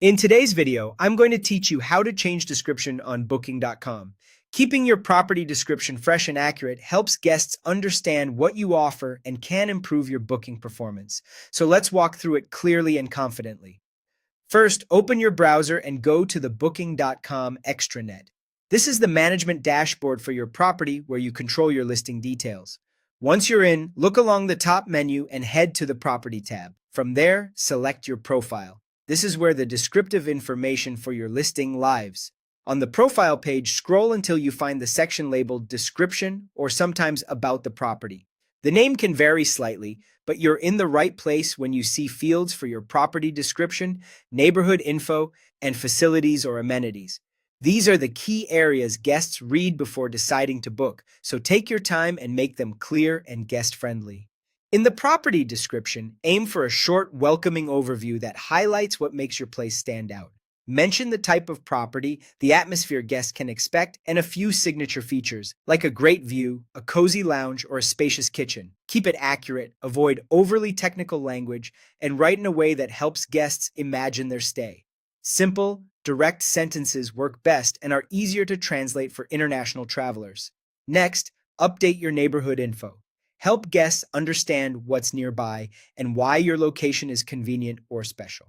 In today's video, I'm going to teach you how to change description on Booking.com. Keeping your property description fresh and accurate helps guests understand what you offer and can improve your booking performance. So let's walk through it clearly and confidently. First, open your browser and go to the Booking.com extranet. This is the management dashboard for your property where you control your listing details. Once you're in, look along the top menu and head to the Property tab. From there, select your profile. This is where the descriptive information for your listing lives. On the profile page, scroll until you find the section labeled Description or sometimes About the Property. The name can vary slightly, but you're in the right place when you see fields for your property description, neighborhood info, and facilities or amenities. These are the key areas guests read before deciding to book, so take your time and make them clear and guest-friendly. In the property description, aim for a short, welcoming overview that highlights what makes your place stand out. Mention the type of property, the atmosphere guests can expect, and a few signature features, like a great view, a cozy lounge, or a spacious kitchen. Keep it accurate, avoid overly technical language, and write in a way that helps guests imagine their stay. Simple, direct sentences work best and are easier to translate for international travelers. Next, update your neighborhood info. Help guests understand what's nearby and why your location is convenient or special.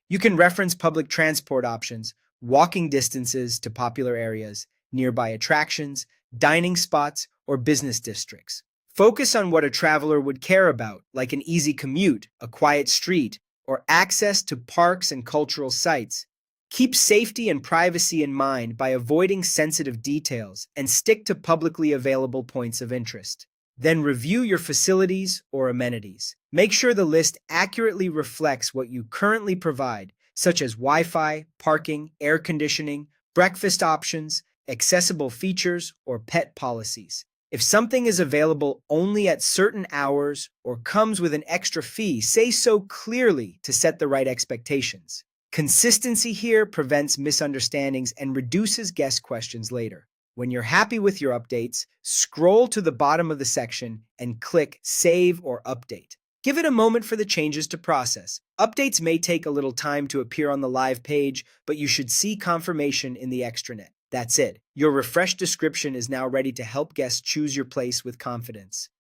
You can reference public transport options, walking distances to popular areas, nearby attractions, dining spots, or business districts. Focus on what a traveler would care about, like an easy commute, a quiet street, or access to parks and cultural sites. Keep safety and privacy in mind by avoiding sensitive details and stick to publicly available points of interest. Then review your facilities or amenities. Make sure the list accurately reflects what you currently provide, such as Wi-Fi, parking, air conditioning, breakfast options, accessible features, or pet policies. If something is available only at certain hours or comes with an extra fee, say so clearly to set the right expectations. Consistency here prevents misunderstandings and reduces guest questions later. When you're happy with your updates, scroll to the bottom of the section and click Save or Update. Give it a moment for the changes to process. Updates may take a little time to appear on the live page, but you should see confirmation in the extranet. That's it. Your refreshed description is now ready to help guests choose your place with confidence.